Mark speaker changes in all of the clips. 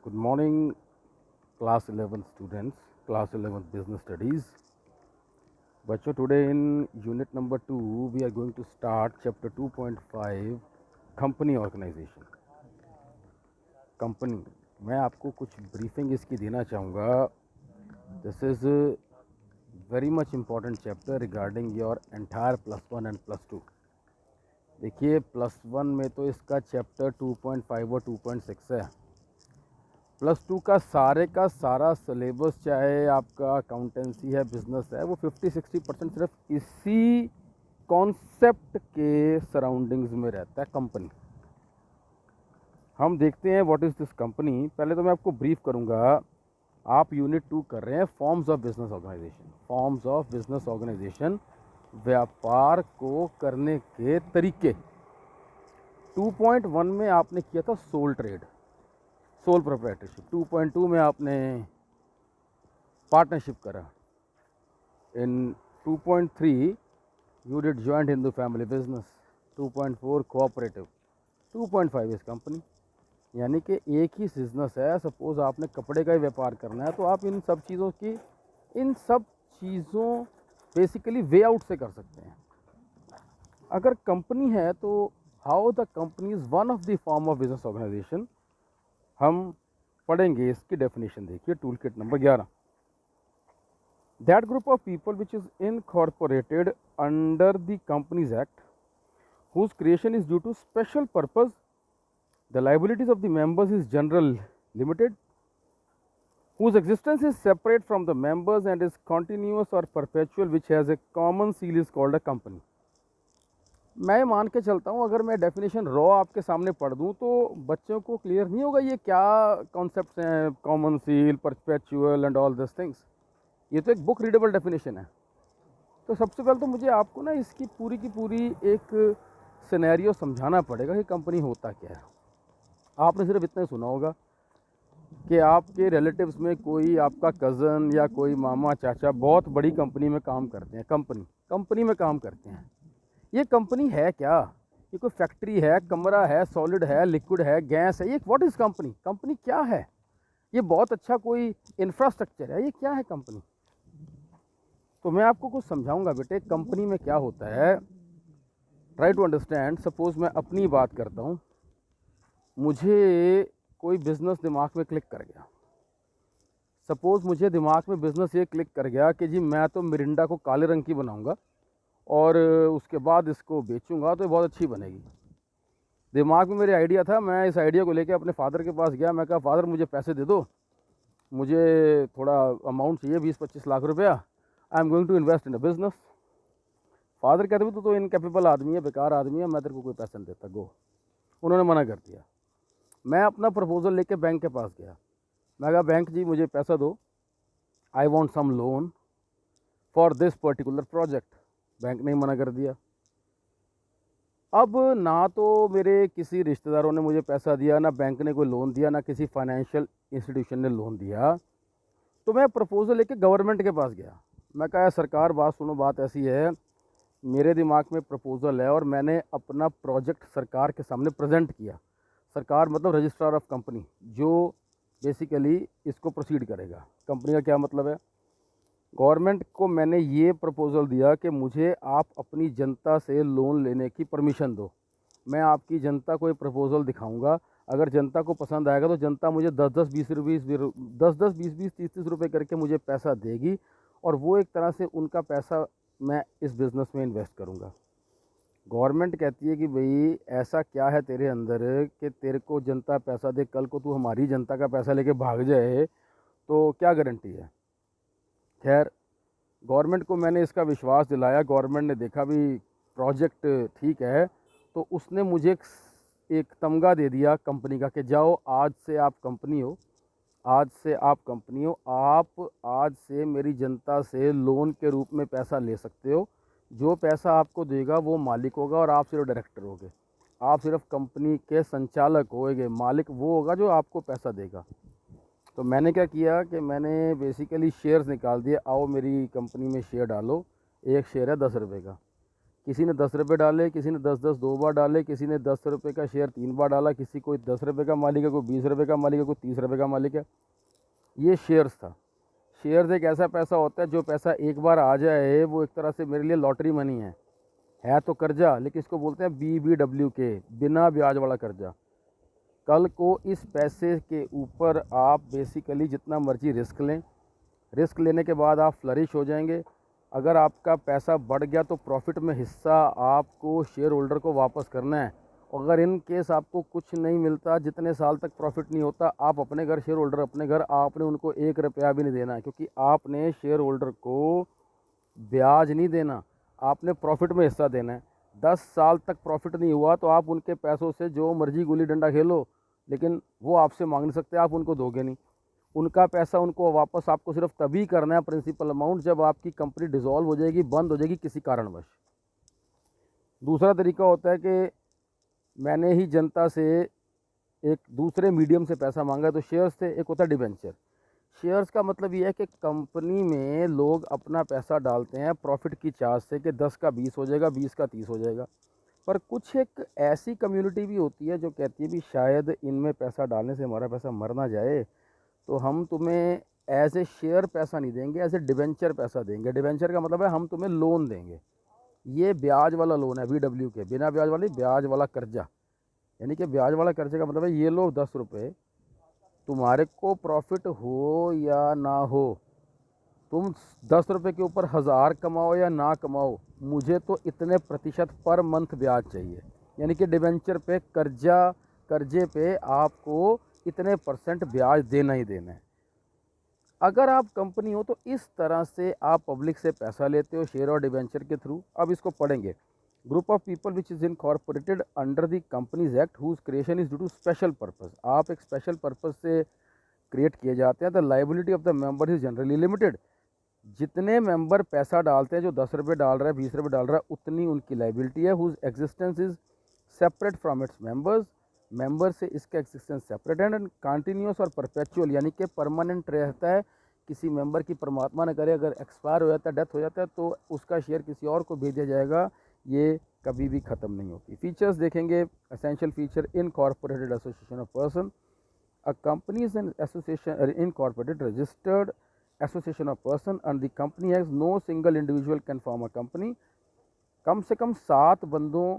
Speaker 1: Good morning, class 11 students, class 11 business studies. बच्चों, today in unit number 2 we are going to start chapter 2.5 company organization. Company, मैं आपको कुछ briefing इसकी देना चाहूँगा. This is a very much important chapter regarding your entire plus 1 and plus 2. देखिए, plus 1 में तो इसका chapter 2.5 और 2.6 है. प्लस 2 का सारा सिलेबस, चाहे आपका अकाउंटेंसी है, बिजनेस है, वो 50-60% सिर्फ इसी कॉन्सेप्ट के सराउंडिंग्स में रहता है. कंपनी, हम देखते हैं व्हाट इज़ दिस कंपनी. पहले तो मैं आपको ब्रीफ करूंगा. आप यूनिट 2 कर रहे हैं, forms of business organisation. Forms of business organisation, व्यापार को करने के तरीके. 2.1 में आपने किया था सोल ट्रेड, सोल प्रोप्राइटरशिप. 2.2 में आपने पार्टनरशिप करा. इन 2.3 you did joint Hindu family business. 2.4 cooperative. 2.5 is company. यानी कि एक ही बिजनेस है. सपोज आपने कपड़े का ही व्यापार करना है तो आप इन सब चीज़ों बेसिकली वे आउट से कर सकते हैं. अगर कंपनी है तो how the company is one of the form of business organisation. हम पढ़ेंगे इसकी डेफिनेशन. देखिए, tool kit number 11. That group of people which is incorporated under the companies act, whose creation is due to special purpose. The liabilities of the members is general limited, whose existence is separate from the members and is continuous or perpetual, which has a common seal, is called a company. मैं मान के चलता हूँ, अगर मैं definition raw आपके सामने पढ़ दूँ तो बच्चों को क्लियर नहीं होगा ये क्या कॉन्सेप्ट्स हैं. Common seal, perpetual and all this things. ये तो एक बुक रीडेबल डेफिनेशन है. तो सबसे पहले तो मुझे आपको ना इसकी पूरी की पूरी एक सिनेरियो समझाना पड़ेगा कि कंपनी होता क्या है. आपने सिर्फ इतना ही सुना होगा कि आपके रिलेटिव्स में कोई आपका कज़न या कोई मामा चाचा बहुत बड़ी कंपनी में काम करते हैं. कंपनी में काम करते हैं. ये कंपनी है क्या? ये कोई फैक्ट्री है, कमरा है, सॉलिड है, लिक्विड है, गैस है? ये व्हाट इज़ कंपनी? कंपनी क्या है? ये बहुत अच्छा कोई इंफ्रास्ट्रक्चर है? ये क्या है कंपनी? तो मैं आपको कुछ समझाऊंगा बेटे, कंपनी में क्या होता है. Try to understand. सपोज मैं अपनी बात करता हूँ. मुझे कोई बिज़नेस दिमाग में क्लिक कर गया. सपोज़ मुझे दिमाग में बिज़नेस ये क्लिक कर गया कि जी मैं तो मिरिंडा को काले रंग की बनाऊंगा और उसके बाद इसको बेचूंगा तो ये बहुत अच्छी बनेगी. दिमाग में मेरे आइडिया था. मैं इस आइडिया को लेकर अपने फादर के पास गया. मैं कहा, फादर मुझे पैसे दे दो, मुझे थोड़ा अमाउंट चाहिए, 20-25 लाख रुपया. I am going to invest in a business. Father कहते हुए तो इनकेपेबल आदमी है, बेकार आदमी है, मैं तेरे को कोई पैसा नहीं देता, गो. उन्होंने मना कर दिया. मैं अपना प्रपोजल लेके बैंक के पास गया. मैं कहा, बैंक जी मुझे पैसा दो, I want some loan for this particular project. Bank ने मना कर दिया. अब ना तो मेरे किसी रिश्तेदारों ने मुझे पैसा दिया, ना बैंक ने कोई लोन दिया, ना किसी फाइनेंशियल इंस्टीट्यूशन ने लोन दिया. तो मैं प्रपोजल लेके गवर्नमेंट के पास गया. मैं कहा, सरकार बात सुनो, बात ऐसी है, मेरे दिमाग में प्रपोजल है और मैंने अपना प्रोजेक्ट सरकार के सामने प्रेजेंट किया. सरकार मतलब रजिस्ट्रार ऑफ कंपनी, जो बेसिकली इसको प्रोसीड करेगा. कंपनी का क्या मतलब है? गवर्नमेंट को मैंने ये प्रपोज़ल दिया कि मुझे आप अपनी जनता से लोन लेने की परमिशन दो. मैं आपकी जनता को ये प्रपोज़ल दिखाऊंगा. अगर जनता को पसंद आएगा तो जनता मुझे 10-10, 20-20, 30-30 रुपये करके मुझे पैसा देगी और वो एक तरह से उनका पैसा मैं इस बिज़नेस में इन्वेस्ट करूंगा. गवर्नमेंट कहती है कि भाई ऐसा क्या है तेरे अंदर कि तेरे को जनता पैसा दे, कल को तू हमारी जनता का पैसा लेके भाग जाए तो क्या गारंटी है. खैर, गवर्नमेंट को मैंने इसका विश्वास दिलाया. गवर्नमेंट ने देखा भी प्रोजेक्ट ठीक है तो उसने मुझे एक तमगा दे दिया कंपनी का कि जाओ, आज से आप कंपनी हो. आज से आप कंपनी हो. आप आज से मेरी जनता से लोन के रूप में पैसा ले सकते हो. जो पैसा आपको देगा वो मालिक होगा और आप सिर्फ डायरेक्टर होगे. आप सिर्फ कंपनी के संचालक होगे. मालिक वो होगा जो आपको पैसा देगा. तो मैंने क्या किया कि मैंने बेसिकली शेयर्स निकाल दिए. आओ मेरी कंपनी में शेयर डालो. एक शेयर है 10 रुपये का. किसी ने 10 रुपये डाले, किसी ने 10-10 2 बार डाले, किसी ने 10 रुपये का शेयर 3 बार डाला, किसी कोई 10 रुपये का मालिक है, कोई 20 रुपये का मालिक है, कोई 30 रुपये का मालिक है। ये शेयर्स था। शेयर्स एक ऐसा पैसा होता है जो पैसा एक बार आ जाए वो एक तरह से मेरे लिए लॉटरी मनी है तो कर्जा, लेकिन इसको बोलते हैं BBWK, बिना ब्याज वाला कर्जा। कल को इस पैसे के ऊपर आप बेसिकली जितना मर्जी रिस्क लें, रिस्क लेने के बाद आप फ्लरिश हो जाएंगे। अगर आपका पैसा बढ़ गया तो प्रॉफिट में हिस्सा आपको शेयर होल्डर को वापस करना है। अगर इन केस आपको कुछ नहीं मिलता, जितने साल तक प्रॉफिट नहीं होता, आप अपने घर, शेयर होल्डर अपने घर, आपने उनको 1 रुपया भी नहीं देना है, क्योंकि आपने शेयर होल्डर को ब्याज नहीं देना, आपने प्रॉफिट में हिस्सा देना है। 10 साल तक प्रॉफिट नहीं हुआ तो आप उनके पैसों से जो मर्जी गुल्ली डंडा खेलो, लेकिन वो आपसे मांग नहीं सकते, आप उनको दोगे नहीं। उनका पैसा उनको वापस आपको सिर्फ तभी करना है, प्रिंसिपल अमाउंट, जब आपकी कंपनी डिसॉल्व हो जाएगी, बंद हो जाएगी किसी कारणवश। दूसरा तरीका होता है कि मैंने ही जनता से एक दूसरे मीडियम से पैसा मांगा, तो शेयर्स से। एक होता है डिबेंचर। शेयर्स का मतलब ये है कि कंपनी में लोग अपना पैसा डालते हैं प्रॉफिट की चाह से कि 10 का 20 हो जाएगा, 20 का 30 हो जाएगा। पर कुछ एक ऐसी कम्युनिटी भी होती है जो कहती है भी शायद इनमें पैसा डालने से हमारा पैसा मर ना जाए, तो हम तुम्हें एज ए शेयर पैसा नहीं देंगे, एज ए डिबेंचर पैसा देंगे। डिबेंचर का मतलब है हम तुम्हें लोन देंगे। ये ब्याज वाला लोन है, BWK, बिना ब्याज वाली, ब्याज वाला कर्जा। यानी कि ब्याज वाला कर्जे का मतलब है ये लो 10 रुपये, तुम्हारे को प्रॉफिट हो या ना हो, तुम 10 रुपये के ऊपर 1000 कमाओ या ना कमाओ, मुझे तो इतने प्रतिशत पर मंथ ब्याज चाहिए। यानी कि डिबेंचर पे कर्जे पे आपको इतने % ब्याज देना ही देना है। अगर आप कंपनी हो तो इस तरह से आप पब्लिक से पैसा लेते हो शेयर और डिबेंचर के थ्रू। अब इसको पढ़ेंगे। Group of people which is incorporated under the companies act whose creation is due to special purpose. आप एक स्पेशल पर्पस से क्रिएट किए जाते हैं। The liability of the member is generally limited. जितने मेंबर पैसा डालते हैं, जो 10 रुपये डाल रहा है, 20 रुपये डाल रहा है, उतनी उनकी लाइबिलिटी है। Whose existence is separate from its members. Member से इसका एग्जिस्टेंस सेपरेट एंड कंटिन्यूस और परपेचुअल, यानी कि परमानेंट रहता है। किसी मेंबर की परमात्मा न करे अगर एक्सपायर हो जाता है, डेथ हो जाता है, तो उसका शेयर किसी और को भेज दिया जाएगा, ये कभी भी ख़त्म नहीं होती। फीचर्स देखेंगे। Essential feature, incorporated association of person. A company is an association, incorporated, registered association of person, and the company has no single individual can form a company. कम से कम 7 बंदों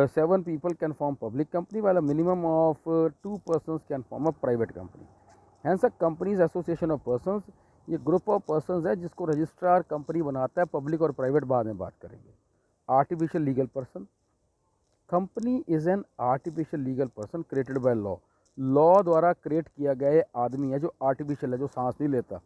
Speaker 1: 7 people can form public company, while a minimum of 2 persons can form a private company. Hence a company is association of persons. ये group of persons है जिसको registrar company बनाता है। Public और private बाद में बात करेंगे। Artificial legal person. Company is an artificial legal person created by law. Law द्वारा क्रिएट किया गया आदमी है जो आर्टिफिशियल है, जो सांस नहीं लेता।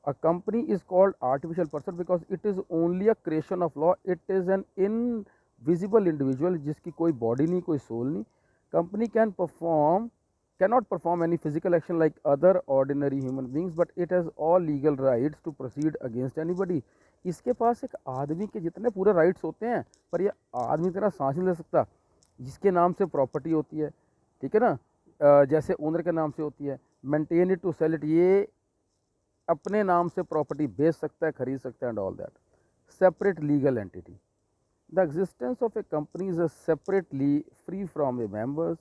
Speaker 1: A company is called artificial person because it is only a creation of law. It is an invisible individual जिसकी कोई बॉडी नहीं, कोई सोल नहीं। Company cannot perform any physical action like other ordinary human beings, but it has all legal rights to proceed against anybody. इसके पास एक आदमी के जितने पूरे राइट्स होते हैं, पर ये आदमी तेरा सांस नहीं ले सकता। जिसके नाम से प्रॉपर्टी होती है, ठीक है ना, जैसे ओनर के नाम से होती है। Maintain it to sell it, ये अपने नाम से प्रॉपर्टी बेच सकता है, खरीद सकता है, and all that. Separate legal entity. The existence of A company is separately free from A members.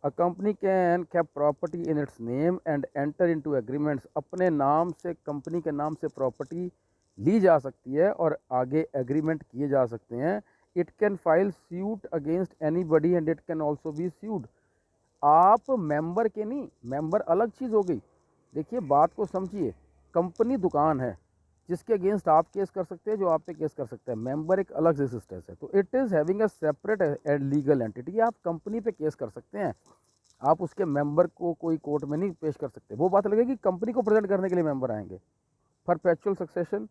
Speaker 1: A company can keep property in its name and enter into agreements. अपने नाम से, कंपनी के नाम से प्रॉपर्टी ली जा सकती है और आगे एग्रीमेंट किए जा सकते हैं। It can file suit against anybody and it can also be sued. आप मेंबर के नहीं, मेंबर अलग चीज़ हो गई। देखिए बात को समझिए। कंपनी दुकान है जिसके अगेंस्ट आप केस कर सकते हैं, जो आप पे केस कर सकते हैं। मेंबर एक अलग रेजिस्टेंस है। तो it is having a separate and legal entity. आप कंपनी पे केस कर सकते हैं, आप उसके मेंबर को कोई कोर्ट में नहीं पेश कर सकते। वो बात लगेगी कंपनी को प्रेजेंट करने के लिए मेंबर आएंगे। परपेचुअल सक्सेशन,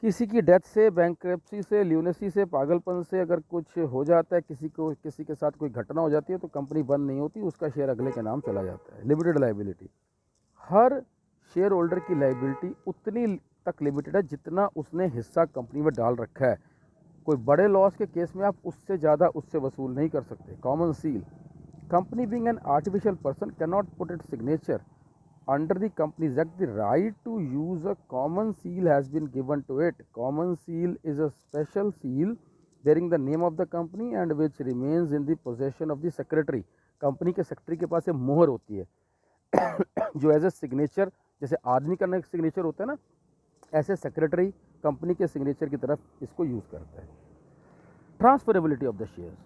Speaker 1: किसी की डेथ से, बैंक्रप्सी से, ल्यूनेसी से, पागलपन से अगर कुछ हो जाता है, किसी के साथ कोई घटना हो जाती है, तो कंपनी बंद नहीं होती, उसका शेयर अगले के नाम चला जाता है। लिमिटेड लाइबिलिटी, हर शेयर होल्डर की लाइबिलिटी उतनी तक लिमिटेड है जितना उसने हिस्सा कंपनी में डाल रखा है। कोई बड़े लॉस के केस में आप उससे ज़्यादा उससे वसूल नहीं कर सकते। Common seal, company being an artificial person can not put it signature under the Companies Act, the right to use a common seal has been given to it. Common seal is a special seal bearing the name of the company and which remains in the possession of the secretary. Company के secretary के पास ये मोहर होती है जो as a signature, जैसे आदमी का सिग्नेचर होता है ना, ऐसे सेक्रेटरी कंपनी के सिग्नेचर की तरफ इसको यूज़ करता है। ट्रांसफरेबिलिटी ऑफ द शेयर्स,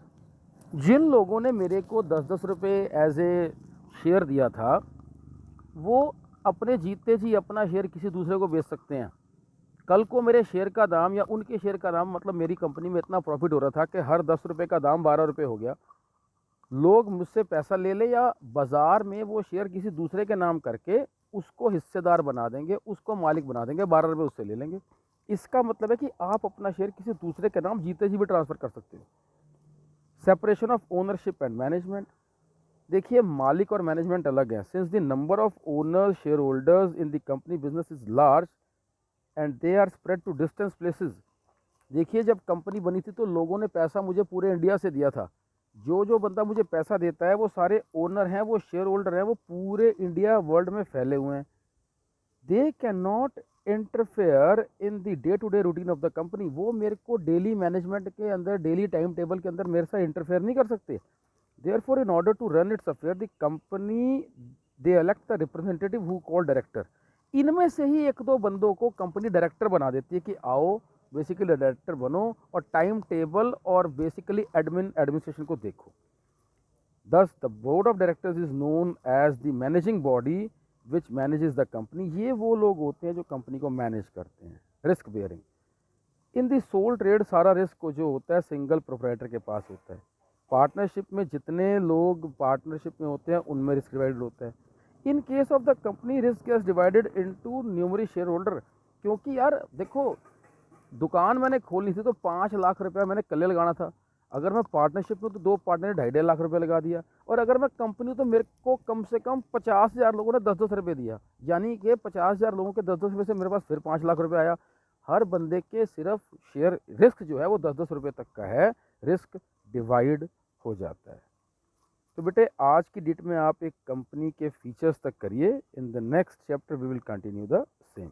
Speaker 1: जिन लोगों ने मेरे को 10-10 रुपये एज ए शेयर दिया था, वो अपने जीते जी अपना शेयर किसी दूसरे को बेच सकते हैं। कल को मेरे शेयर का दाम या उनके शेयर का दाम, मतलब मेरी कंपनी में इतना प्रॉफिट हो रहा था कि हर 10 रुपये का दाम 12 रुपये हो गया, लोग मुझसे पैसा ले ले या बाज़ार में वो शेयर किसी दूसरे के नाम करके उसको हिस्सेदार बना देंगे, उसको मालिक बना देंगे, 12 रुपये उससे ले लेंगे। इसका मतलब है कि आप अपना शेयर किसी दूसरे के नाम जीते जी भी ट्रांसफ़र कर सकते हो। Separation of ownership and management, देखिए मालिक और मैनेजमेंट अलग है। Since the number of owners shareholders in the company business is large and they are spread to distance places. देखिए जब कंपनी बनी थी तो लोगों ने पैसा मुझे पूरे इंडिया से दिया था। जो बंदा मुझे पैसा देता है वो सारे ओनर हैं, वो शेयर होल्डर हैं, वो पूरे इंडिया वर्ल्ड में फैले हुए हैं। They can not interfere in the day to day routine of the company. वो मेरे को डेली मैनेजमेंट के अंदर, डेली टाइम टेबल के अंदर मेरे साथ इंटरफेयर नहीं कर सकते। Therefore, in order to run its affair, the company they elect the representative who call director. इनमें से ही एक दो बंदों को कंपनी डायरेक्टर बना देती है कि आओ बेसिकली डायरेक्टर बनो और टाइम टेबल और बेसिकली एडमिनिस्ट्रेशन को देखो। Thus, the board of directors is known as the managing body which manages the company. ये वो लोग होते हैं जो कंपनी को मैनेज करते हैं। रिस्क बेयरिंग, इन दी सोल ट्रेड सारा रिस्क जो होता है सिंगल प्रोप्राइटर के पास होता है। पार्टनरशिप में जितने लोग पार्टनरशिप में होते हैं उनमें रिस्क डिवाइडेड होता है। In case of the company risk is divided into numerous share holder. क्योंकि यार देखो, दुकान मैंने खोलनी थी तो 5 लाख रुपया मैंने कल लगाना था। अगर मैं पार्टनरशिप में तो 2 पार्टनर ने 2.5 लाख रुपये लगा दिया, और अगर मैं कंपनी तो मेरे को कम से कम 50,000 लोगों ने 10-10 रुपये दिया, यानी कि 50,000 लोगों के 10-10 रुपये से मेरे पास फिर 5 लाख रुपये आया। हर बंदे के सिर्फ शेयर रिस्क जो है वो 10-10 रुपये तक का है, रिस्क डिवाइड हो जाता है। तो बेटे आज की डेट में आप एक कंपनी के फीचर्स तक करिए। In the next chapter we will continue the same.